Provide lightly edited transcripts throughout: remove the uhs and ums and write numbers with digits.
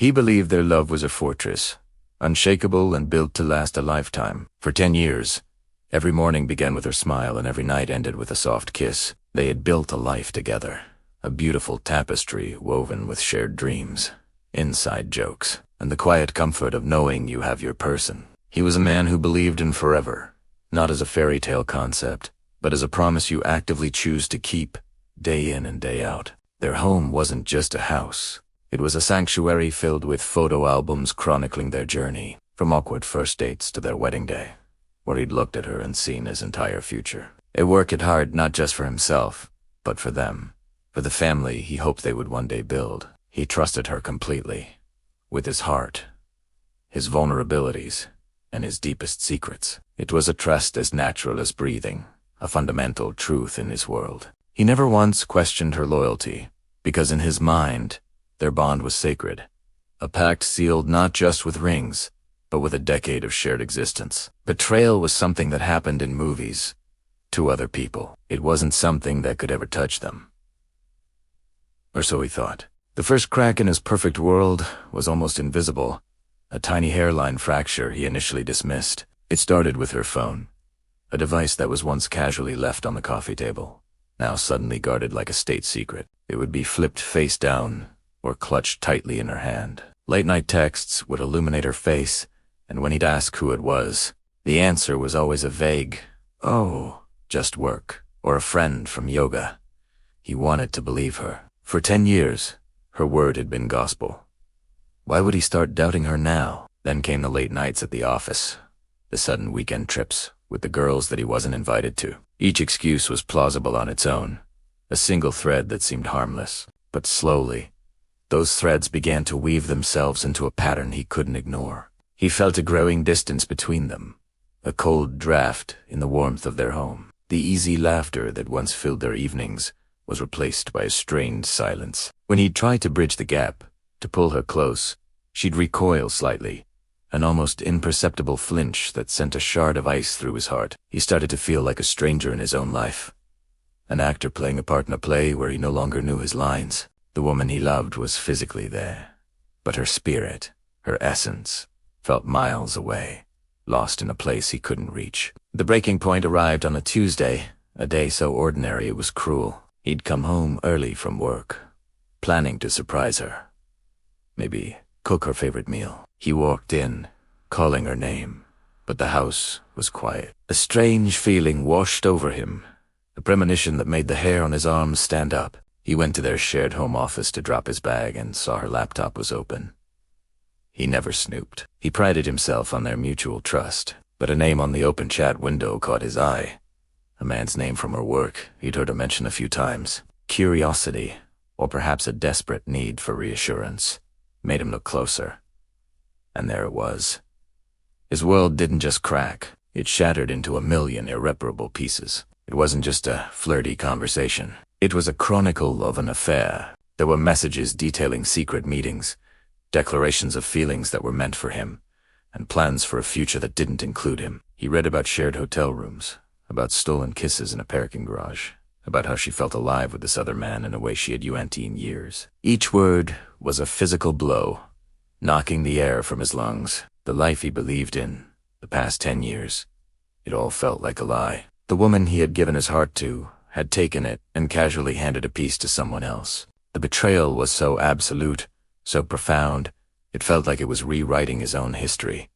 He believed their love was a fortress, unshakable and built to last a lifetime. For 10 years, every morning began with her smile and every night ended with a soft kiss. They had built a life together, a beautiful tapestry woven with shared dreams, inside jokes, and the quiet comfort of knowing you have your person. He was a man who believed in forever, not as a fairy tale concept, but as a promise you actively choose to keep, day in and day out. Their home wasn't just a house. It was a sanctuary filled with photo albums chronicling their journey, from awkward first dates to their wedding day, where he'd looked at her and seen his entire future. He worked hard not just for himself, but for them, for the family he hoped they would one day build. He trusted her completely, with his heart, his vulnerabilities, and his deepest secrets. It was a trust as natural as breathing, a fundamental truth in his world. He never once questioned her loyalty, because in his mind, their bond was sacred, a pact sealed not just with rings, but with a decade of shared existence. Betrayal was something that happened in movies, to other people. It wasn't something that could ever touch them. Or so he thought. The first crack in his perfect world was almost invisible, a tiny hairline fracture he initially dismissed. It started with her phone, a device that was once casually left on the coffee table, now suddenly guarded like a state secret. It would be flipped face down, or clutched tightly in her hand. Late-night texts would illuminate her face, and when he'd ask who it was, the answer was always a vague, "Oh, just work," or a friend from yoga. He wanted to believe her. For 10 years, her word had been gospel. Why would he start doubting her now? Then came the late nights at the office, the sudden weekend trips with the girls that he wasn't invited to. Each excuse was plausible on its own, a single thread that seemed harmless. But slowly, those threads began to weave themselves into a pattern he couldn't ignore. He felt a growing distance between them, a cold draft in the warmth of their home. The easy laughter that once filled their evenings was replaced by a strained silence. When he'd tried to bridge the gap, to pull her close, she'd recoil slightly, an almost imperceptible flinch that sent a shard of ice through his heart. He started to feel like a stranger in his own life, an actor playing a part in a play where he no longer knew his lines. The woman he loved was physically there, but her spirit, her essence, felt miles away, lost in a place he couldn't reach. The breaking point arrived on a Tuesday, a day so ordinary it was cruel. He'd come home early from work, planning to surprise her. Maybe cook her favorite meal. He walked in, calling her name, but the house was quiet. A strange feeling washed over him, a premonition that made the hair on his arms stand up. He went to their shared home office to drop his bag and saw her laptop was open. He never snooped. He prided himself on their mutual trust, but a name on the open chat window caught his eye. A man's name from her work he'd heard her mention a few times. Curiosity, or perhaps a desperate need for reassurance, made him look closer. And there it was. His world didn't just crack, it shattered into a million irreparable pieces. It wasn't just a flirty conversation. It was a chronicle of an affair. There were messages detailing secret meetings, declarations of feelings that were meant for him, and plans for a future that didn't include him. He read about shared hotel rooms, about stolen kisses in a parking garage, about how she felt alive with this other man in a way she had UNT in years. Each word was a physical blow, knocking the air from his lungs. The life he believed in, the past 10 years, it all felt like a lie. The woman he had given his heart to had taken it and casually handed a piece to someone else. The betrayal was so absolute, so profound, it felt like it was rewriting his own history.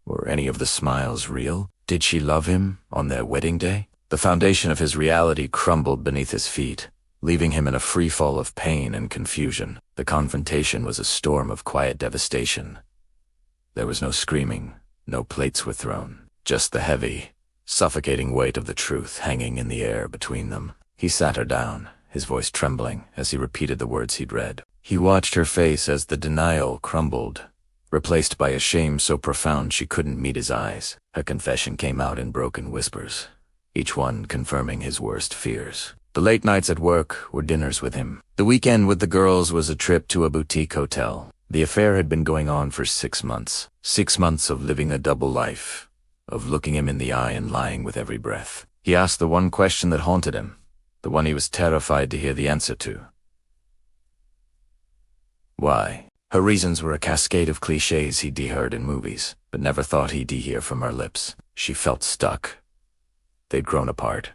Were any of the smiles real? Did she love him on their wedding day? The foundation of his reality crumbled beneath his feet, leaving him in a free fall of pain and confusion. The confrontation was a storm of quiet devastation. There was no screaming, no plates were thrown, just the heavy, suffocating weight of the truth hanging in the air between them. He sat her down, his voice trembling as he repeated the words he'd read. He watched her face as the denial crumbled, replaced by a shame so profound she couldn't meet his eyes. Her confession came out in broken whispers, each one confirming his worst fears. The late nights at work were dinners with him. The weekend with the girls was a trip to a boutique hotel. The affair had been going on for 6 months. 6 months of living a double life, of looking him in the eye and lying with every breath. He asked the one question that haunted him, the one he was terrified to hear the answer to. Why? Her reasons were a cascade of cliches he'd heard in movies, but never thought he'd hear from her lips. She felt stuck. They'd grown apart.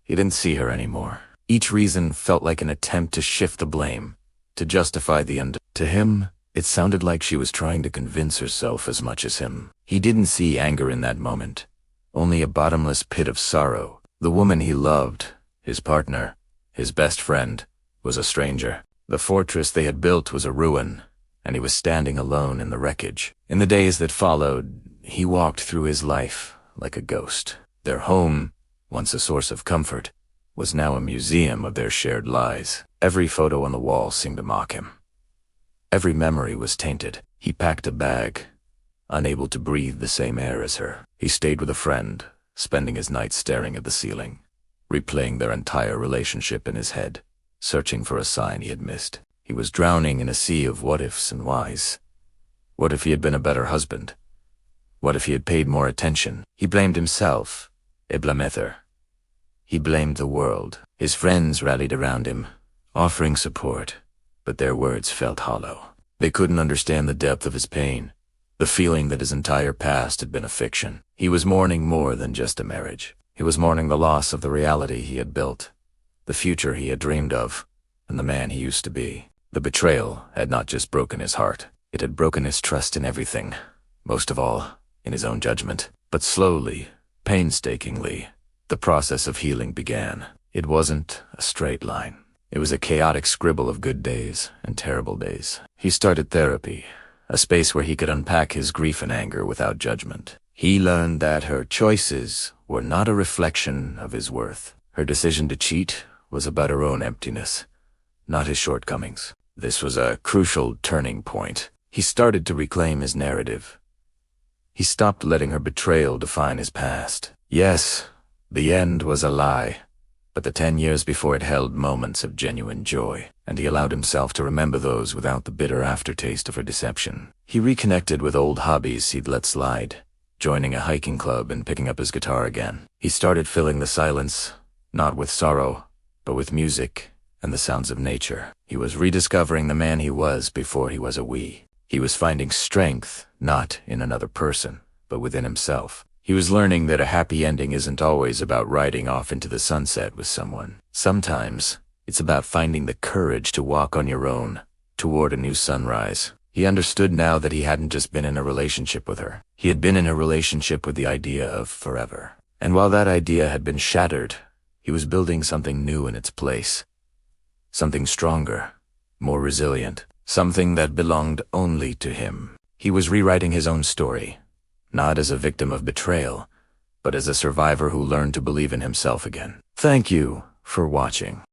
He didn't see her anymore. Each reason felt like an attempt to shift the blame, to justify the end. To him, it sounded like she was trying to convince herself as much as him. He didn't see anger in that moment, only a bottomless pit of sorrow. The woman he loved, his partner, his best friend, was a stranger. The fortress they had built was a ruin, and he was standing alone in the wreckage. In the days that followed, he walked through his life like a ghost. Their home, once a source of comfort, was now a museum of their shared lies. Every photo on the wall seemed to mock him. Every memory was tainted. He packed a bag, unable to breathe the same air as her. He stayed with a friend, spending his nights staring at the ceiling, replaying their entire relationship in his head, searching for a sign he had missed. He was drowning in a sea of what-ifs and whys. What if he had been a better husband? What if he had paid more attention? He blamed himself. Et blâmait her. He blamed the world. His friends rallied around him, offering support, but their words felt hollow. They couldn't understand the depth of his pain, the feeling that his entire past had been a fiction. He was mourning more than just a marriage. He was mourning the loss of the reality he had built, the future he had dreamed of, and the man he used to be. The betrayal had not just broken his heart, it had broken his trust in everything, most of all, in his own judgment. But slowly, painstakingly, the process of healing began. It wasn't a straight line. It was a chaotic scribble of good days and terrible days. He started therapy, a space where he could unpack his grief and anger without judgment. He learned that her choices were not a reflection of his worth. Her decision to cheat was about her own emptiness, not his shortcomings. This was a crucial turning point. He started to reclaim his narrative. He stopped letting her betrayal define his past. Yes, the end was a lie, but the 10 years before it held moments of genuine joy, and he allowed himself to remember those without the bitter aftertaste of her deception. He reconnected with old hobbies he'd let slide, joining a hiking club and picking up his guitar again. He started filling the silence, not with sorrow, but with music and the sounds of nature. He was rediscovering the man he was before he was a we. He was finding strength, not in another person, but within himself. He was learning that a happy ending isn't always about riding off into the sunset with someone. Sometimes, it's about finding the courage to walk on your own, toward a new sunrise. He understood now that he hadn't just been in a relationship with her. He had been in a relationship with the idea of forever. And while that idea had been shattered, he was building something new in its place. Something stronger, more resilient, something that belonged only to him. He was rewriting his own story, not as a victim of betrayal, but as a survivor who learned to believe in himself again. Thank you for watching.